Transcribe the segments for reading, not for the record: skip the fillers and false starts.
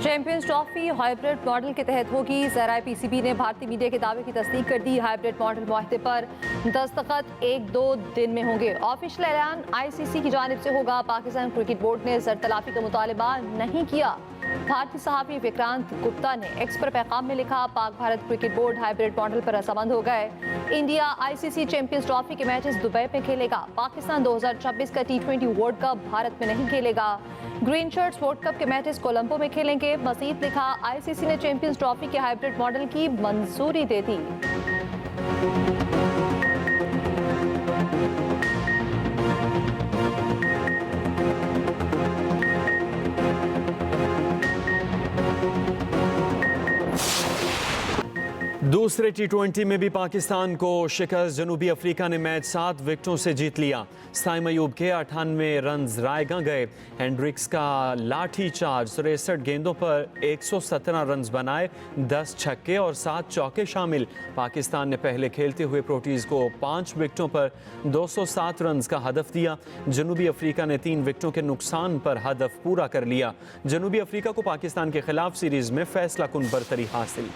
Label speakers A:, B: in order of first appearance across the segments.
A: Champions trophy hybrid model के तहत होगी। ज़राए पीसीबी ने भारतीय मीडिया के दावे की तस्दीक कर दी। हाइब्रिड मॉडल मुआहदे पर दस्तखत 1-2 दिन में होंगे। ऑफिशियल ऐलान आईसीसी की जानिब से होगा। पाकिस्तान क्रिकेट बोर्ड ने ज़र-तलाफी का मुतालबा नहीं किया। भारतीय सहाफ़ी विक्रांत गुप्ता ने एक्स पर पैगाम में लिखा, Pak Bharat cricket board hybrid model पर रजामंद हो गए। इंडिया आईसीसी चैंपियंस ट्रॉफी के मैचेस दुबई में खेलेगा। पाकिस्तान 2026 का T20 वर्ल्ड कप भारत में नहीं खेलेगा। ग्रीन शर्ट्स वर्ल्ड कप के मैचेस कोलंबो में खेलेंगे। मजीद लिखा, आईसीसी ने चैंपियंस ट्रॉफी के हाइब्रिड मॉडल की मंजूरी दे दी।
B: दूसरे T20 में भी पाकिस्तान को शिकस्त। जनूबी अफ्रीका ने मैच 7 विकेटों से जीत लिया। साइम अयूब के 98 रन रायगा गए। हेंड्रिक्स का लाठी चार्ज, 63 गेंदों पर 117 रन बनाए, 10 छक्के और 7 चौके शामिल। पाकिस्तान ने पहले खेलते हुए प्रोटीज को 5 विकेटों पर 207 रन का हदफ दिया। जनूबी अफ्रीका ने 3 विकेटों के नुकसान पर हदफ पूरा कर लिया। जनूबी अफ्रीका को पाकिस्तान के खिलाफ सीरीज में फैसला कुन बरतरी हासिल।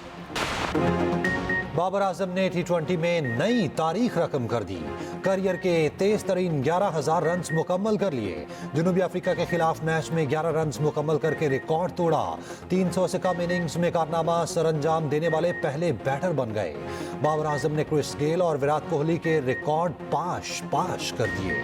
C: बाबर आजम ने T20 में नई तारीख रकम कर दी। करियर के तेज तरीन 11,000 रन मुकम्मल कर लिए। जनूबी अफ्रीका के खिलाफ मैच में 11 रन मुकम्मल करके रिकॉर्ड तोड़ा। 300 से कम इनिंग्स में कारनामा सरंजाम देने वाले पहले बैटर बन गए। बाबर आजम ने क्रिस गेल और विराट कोहली के रिकॉर्ड पाश कर दिए।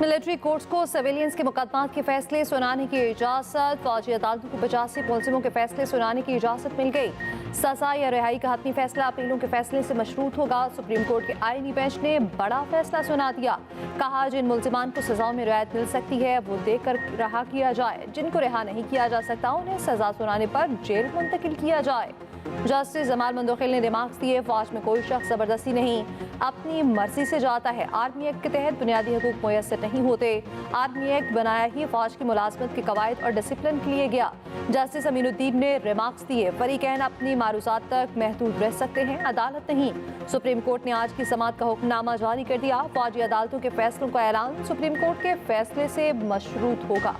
A: मिलिट्री कोर्ट्स को सिविलियंस के मुकदमात के फैसले सुनाने की इजाज़त। फौजी अदालतों को 85 मुलजिमों के फैसले सुनाने की इजाज़त मिल गई। सजा या रिहाई का हतमी फैसला अपीलों के फैसले से मशरूत होगा। सुप्रीम कोर्ट के आईनी बेंच ने बड़ा फैसला सुना दिया। कहा, जिन मुलजिमान को सजाओं में रियायत मिल सकती है वो देकर रहा किया जाए। जिनको रिहा नहीं किया जा सकता उन्हें सजा सुनाने पर जेल मुंतकिल किया जाए। जस्टिस जमाल मंदोखिल ने रिमार्क्स दिए, फौज में कोई शख्स जबरदस्ती नहीं, अपनी मर्जी से जाता है। आर्मी एक्ट के तहत बुनियादी हकूक मुयस्सर नहीं होते। आर्मी एक्ट बनाया ही फौज की मुलाजमत के कवायद और डिसिप्लिन के लिए गया। जस्टिस अमीनुद्दीन ने रिमार्क्स दिए, फरीकैन अपनी मारूजात तक महदूद रह सकते हैं, अदालत नहीं। सुप्रीम कोर्ट ने आज की समाअत का हुक्मनामा जारी कर दिया। फौजी अदालतों के फैसलों का ऐलान सुप्रीम कोर्ट के फैसले से मशरूत होगा।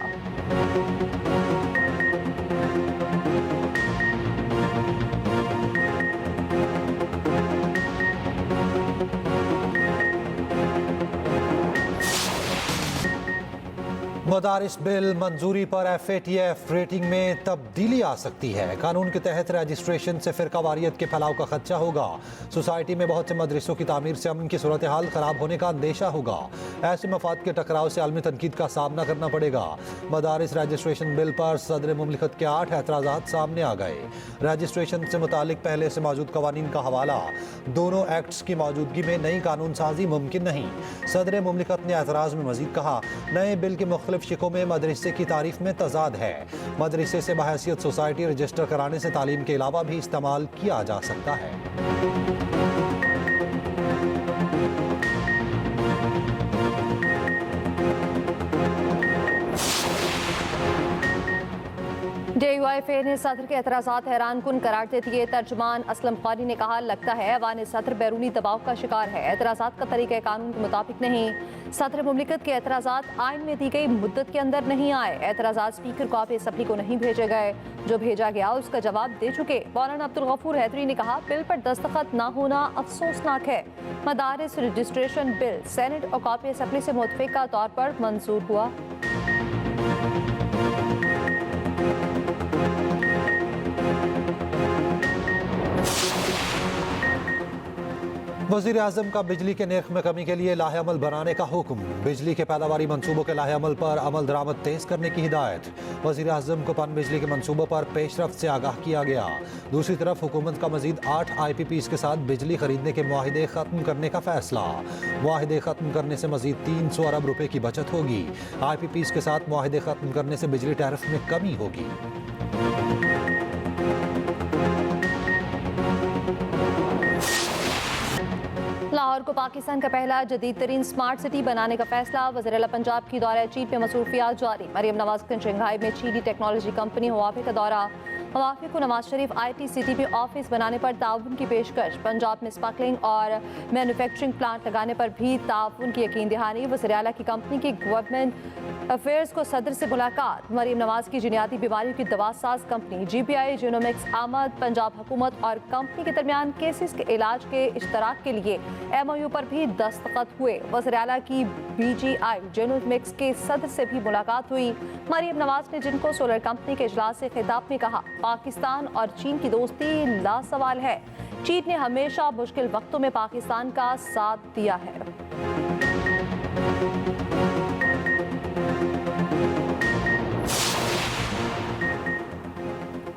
C: मदारिस बिल मंजूरी पर FATF रेटिंग में तब्दीली आ सकती है। कानून के तहत रजिस्ट्रेशन से फिरकावारियत के फैलाव का खदशा होगा। सोसाइटी में बहुत से मदरसों की तामीर से अमन की सूरत हाल खराब होने का अंदेशा होगा। ऐसे मफाद के टकराव से आलमी तनकीद का सामना करना पड़ेगा। मदारिस रजिस्ट्रेशन बिल पर सदर मुमलिकत के 8 एतराज़ात सामने आ गए। रजिस्ट्रेशन से मुतालिक पहले से मौजूद कवानीन का हवाला, दोनों एक्ट्स की मौजूदगी में नई कानून साजी मुमकिन नहीं। सदर मुमलिकत ने एतराज़ में मजीद कहा, नए बिल के मुख्तलिफ शिकों में मदरसे की तारीफ में तजाद है। मदरसे से बहैसियत सोसाइटी रजिस्टर कराने से तालीम के अलावा भी इस्तेमाल किया जा सकता है।
A: DUIFA ने सदर के एतराज़ात हैरान कुन करार दे दिए। तर्जुमान असलम खानी ने कहा, लगता है ऐवान सदर बैरूनी दबाव का शिकार है। एतराज़ात का तरीका कानून के मुताबिक नहीं। सदर मुमलिकत के एतराज़ात आइन में दी गई मुद्दत के अंदर नहीं आए। एतराज़ात स्पीकर को आप असम्बली को नहीं भेजे गए। जो भेजा गया उसका जवाब दे चुके। मौलाना अब्दुल गफूर हैदरी ने कहा, बिल पर दस्तखत ना होना अफसोसनाक है। मदारिस रजिस्ट्रेशन बिल सेनेट और कॉपी असम्बली से मुतफ़िका तौर पर मंजूर हुआ।
C: वज़ीर आज़म का बिजली के नर्ख में कमी के लिए लाहे अमल बनाने का हुक्म। बिजली के पैदावारी मनसूबों के लाहे अमल पर अमल दरामद तेज करने की हिदायत। वज़ीर आज़म को पन बिजली के मनसूबों पर पेशरफ्त से आगाह किया गया। दूसरी तरफ हुकूमत का मजीद 8 IPPs के साथ बिजली खरीदने के मुआहिदे ख़त्म करने का फैसला। मुआहिदे ख़त्म करने से मजीद 300 अरब रुपए की बचत होगी। IPPs के साथ मुआहिदे ख़त्म करने से बिजली टैरिफ में कमी होगी।
A: लाहौर को पाकिस्तान का पहला जदीद तरीन स्मार्ट सिटी बनाने का फैसला। वज़ीर आला पंजाब की दौरा चीन में मसरूफियात जारी। मरियम नवाज शंघाई में चीनी टेक्नोलॉजी कंपनी हुआवे का दौरा। मवाफी को नवाज शरीफ IT सिटी में ऑफिस बनाने पर ताउन की पेशकश। पंजाब में स्पार्कलिंग और मैन्युफैक्चरिंग प्लांट लगाने पर भी ताउन की यकीन दहानी। वज़ीर आला की कंपनी की गवर्नमेंट अफेयर्स को सदर से मुलाकात। मरीम नवाज की जिनियाती बीमारियों की दवा साज कंपनी GPI जीनोमिक्स आमद। पंजाब हुकूमत और कंपनी के दरमियान केसेस के इलाज के इश्तराक के लिए MOU पर भी दस्तखत हुए। वज़ीर आला की BGI जीनोमिक्स के सदर से भी मुलाकात हुई। मरीम नवाज ने जिनको सोलर कंपनी के इजलास से खिताब में कहा, पाकिस्तान और चीन की दोस्ती लासवाल है। चीन ने हमेशा मुश्किल वक्तों में पाकिस्तान का साथ दिया है।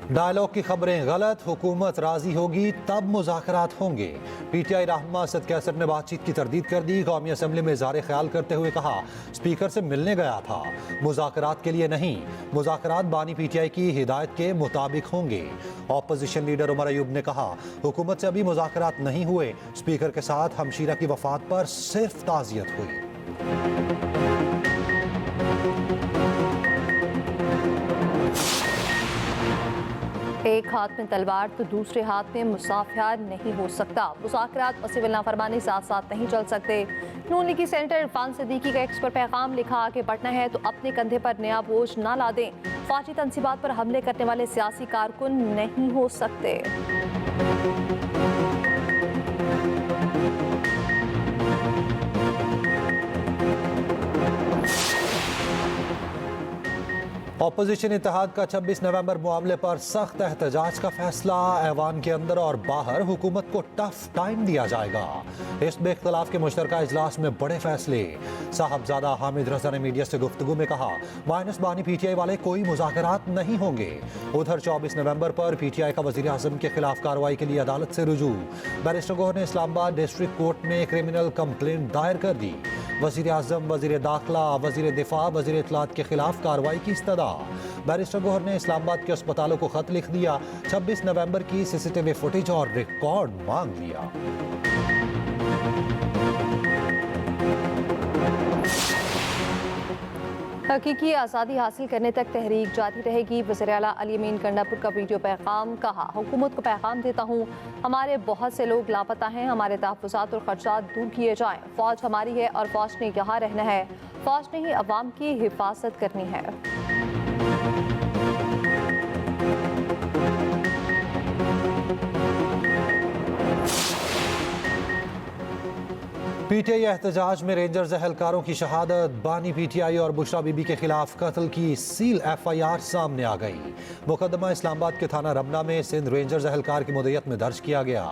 C: डायलॉग की खबरें गलत, हुकूमत राजी होगी तब मुज़ाकरात होंगे। PTI रहनुमा असद कैसर ने बातचीत की तरदीद कर दी। कौमी असम्बली में इज़हार ख्याल करते हुए कहा, स्पीकर से मिलने गया था, मुज़ाकरात के लिए नहीं। मुज़ाकरात बानी PTI की हिदायत के मुताबिक होंगे। ऑपोजिशन लीडर उमर अयूब ने कहा, हुकूमत से अभी मुज़ाकरात नहीं हुए। स्पीकर के साथ हमशीरा की वफात पर सिर्फ ताज़ियत हुई।
A: एक हाथ में तलवार तो दूसरे हाथ में मुसाफिर नहीं हो सकता। मुज़ाकरात और सिविल नाफरमानी साथ साथ नहीं चल सकते। नून लीगी सेनेटर इरफान सिद्दीकी का एक्स पर पैगाम लिखा, आगे बढ़ना है तो अपने कंधे पर नया बोझ ना ला दें। फौजी तनसीबात पर हमले करने वाले सियासी कारकुन नहीं हो सकते।
C: ऑपोजिशन इत्तेहाद का 26 नवंबर मामले पर सख्त एहतजाज का फैसला। ऐवान के अंदर और बाहर हुकूमत को टफ टाइम दिया जाएगा। हिस्ब इख्तिलाफ के मुश्तरका इजलास में बड़े फैसले। साहबजादा हामिद रजा ने मीडिया से गुफ्तगू में कहा, माइनस बानी PTI वाले कोई मुज़ाकरात नहीं होंगे। उधर 24 नवंबर पर PTI का वज़ीर आज़म के खिलाफ कार्रवाई के लिए अदालत से रुजू। बैरिस्टर गोहर ने इस्लामाबाद डिस्ट्रिक्ट कोर्ट में क्रिमिनल कंप्लेंट दायर कर दी। वज़ीर आज़म, वज़ीर दाखिला, वज़ीर दिफा, वज़ीर इत्तलात के खिलाफ कार्रवाई की इस्तदा। बैरिस्टर गोहर ने इस्लामाबाद के अस्पतालों को खत लिख दिया। 26 नवंबर की CCTV फुटेज और रिकॉर्ड मांग लिया।
A: हकीकी आज़ादी हासिल करने तक तहरीक जारी रहेगी। वज़ीर आला अली अमीन गंडापुर का वीडियो पैगाम। कहा, हुकूमत को पैगाम देता हूँ, हमारे बहुत से लोग लापता हैं। हमारे तहफ़्फ़ुज़ात और ख़र्चात दूर किए जाएँ। फ़ौज हमारी है और फ़ौज ने यहाँ रहना है। फ़ौज ने ही अवाम की हिफाजत करनी है।
C: PTI एहतजाज में रेंजर्स एहलकारों की शहादत। बानी PTI और बुशरा बीबी के खिलाफ कत्ल की सील FIR सामने आ गई। मुकदमा इस्लामाबाद के थाना रमना में सिंध रेंजर्स एहलकार की मुद्दत में दर्ज किया गया।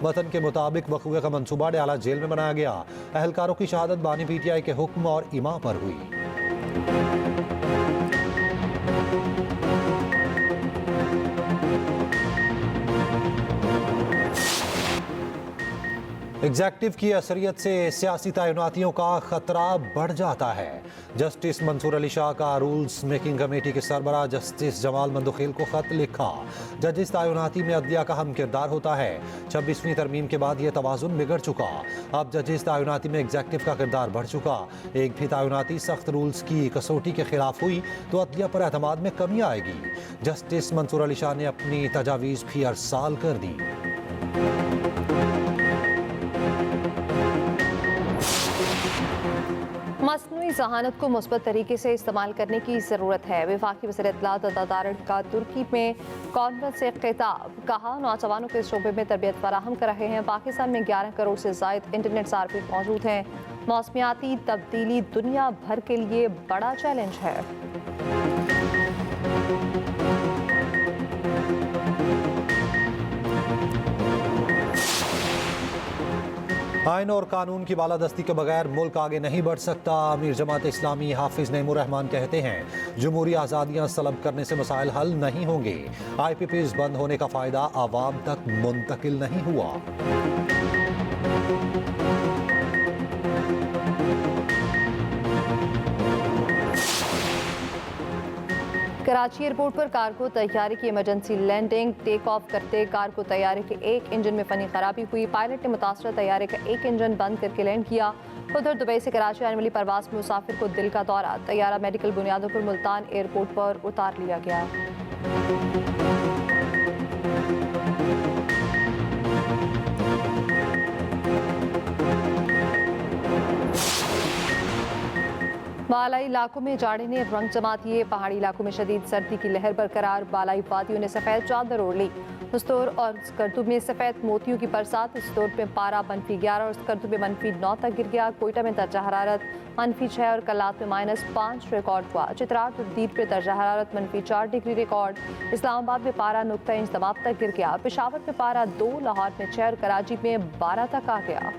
C: वतन के मुताबिक वक़ूए का मंसूबा डाला जेल में बनाया गया। एहलकारों की शहादत बानी PTI के हुक्म और इमा पर हुई। एग्जेक्टिव की असरियत से सियासी तैनातियों का खतरा बढ़ जाता है। जस्टिस मंसूर अली शाह का रूल्स मेकिंग कमेटी के सरबराह जस्टिस जमाल मंदुखेल को खत लिखा। जजिस तैनाती में अदलिया का हम किरदार होता है। 26वीं तरमीम के बाद यह तवाज़ुन बिगड़ चुका। अब जजिस तैनाती में एग्जेक्टिव का किरदार बढ़ चुका। एक भी तैनाती सख्त रूल्स की कसौटी के खिलाफ हुई तो अदलिया पर एतमाद में कमी आएगी। जस्टिस मंसूर अली शाह ने अपनी तजावीज़ भी अरसाल कर दी।
A: मसनूई जहानत को मुस्बत तरीके से इस्तेमाल करने की ज़रूरत है। वफाकी वज़ीर इत्तलात दादारण का तुर्की में कॉन्फ्रेंस से खिताब। कहा, नौजवानों के शोबे में तरबियत फराहम कर रहे हैं। पाकिस्तान में 11 करोड़ से ज़ायद इंटरनेट सार्फिन मौजूद हैं। मौसमियाती तब्दीली दुनिया भर के लिए बड़ा चैलेंज है।
C: आइन और कानून की बालादस्ती के बगैर मुल्क आगे नहीं बढ़ सकता। अमीर जमात इस्लामी हाफिज नईमुर रहमान कहते हैं, जमहूरी आज़ादियाँ सलब करने से मसाइल हल नहीं होंगे। IPPs बंद होने का फ़ायदा आवाम तक मुंतकिल नहीं हुआ।
A: कराची एयरपोर्ट पर कार्गो तैयारे की इमरजेंसी लैंडिंग। टेक ऑफ करते कार्गो तैयारे के एक इंजन में फनी खराबी हुई। पायलट ने मुतासरा तैयारे का एक इंजन बंद करके लैंड किया। उधर दुबई से कराची आने वाली परवाज में मुसाफिर को दिल का दौरा। तैयारा मेडिकल बुनियादों पर मुल्तान एयरपोर्ट पर उतार लिया गया। बालाई इलाकों में जाड़े ने रंग जमा दिए। पहाड़ी इलाकों में शदीद सर्दी की लहर बरकरार। बालाई वादियों ने सफेद चादर ओढ़ ली। उस्तोर और स्कर्दू में सफेद मोतियों की बरसात। उस्तोर में पारा -11 और स्कर्दू में -9 तक गिर गया। कोयटा में दर्जा हरारत -6 और कलात में -5 रिकॉर्ड हुआ। चित्रार तब्दील पे दर्जा हरारत -4 डिग्री रिकॉर्ड। इस्लामाबाद में पारा नुक्ता इंच दबाव तक गिर गया। पेशावर में पारा 2, लाहौर में 6 और कराची में 12 तक आ गया।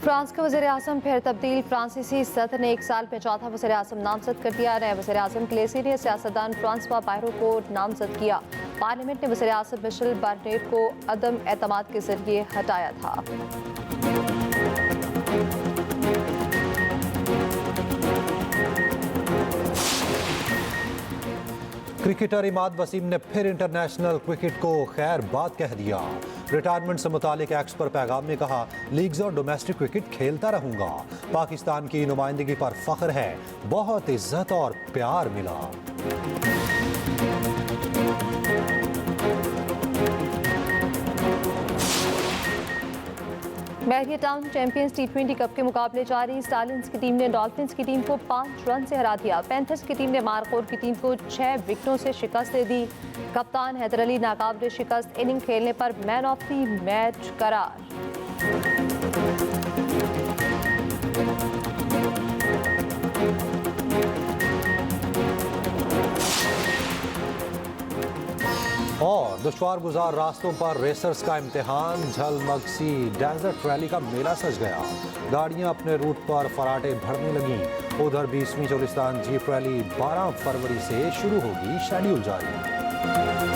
A: फ्रांस का वज़ीर आज़म फिर तब्दील। फ्रांसीसी सदर ने 1 साल में चौथा वज़ीर आज़म नामजद कर दिया। नए वज़ीर आज़म के लिए सीनियर सियासतदान फ्रांसवा बायरो को नामजद किया। पार्लियामेंट ने वज़ीर आज़म मिशेल बार्नियर को अदम एतमाद के जरिए हटाया था।
C: क्रिकेटर इमाद वसीम ने फिर इंटरनेशनल क्रिकेट को खैर बात कह दिया। रिटायरमेंट से मुतालिक एक्ट्स पर पैगाम में कहा, लीग्स और डोमेस्टिक क्रिकेट खेलता रहूंगा। पाकिस्तान की नुमाइंदगी पर फख्र है, बहुत इज्जत और प्यार मिला।
A: बहरिया टाउन चैंपियंस T20 कप के मुकाबले जारी। स्टालिन्स की टीम ने डॉल्फिन्स की टीम को 5 रन से हरा दिया। पैंथर्स की टीम ने मारखोर की टीम को 6 विकेटों से शिकस्त दे दी। कप्तान हैदर अली नाकाबिले शिकस्त इनिंग खेलने पर मैन ऑफ द मैच करार।
C: और दुश्वार गुजार रास्तों पर रेसर्स का इम्तिहान। झलमगसी डेजर्ट रैली का मेला सज गया। गाड़ियां अपने रूट पर फराटे भरने लगी। उधर 20वीं चोलिस्तान जीप रैली 12 फरवरी से शुरू होगी, शेड्यूल जारी।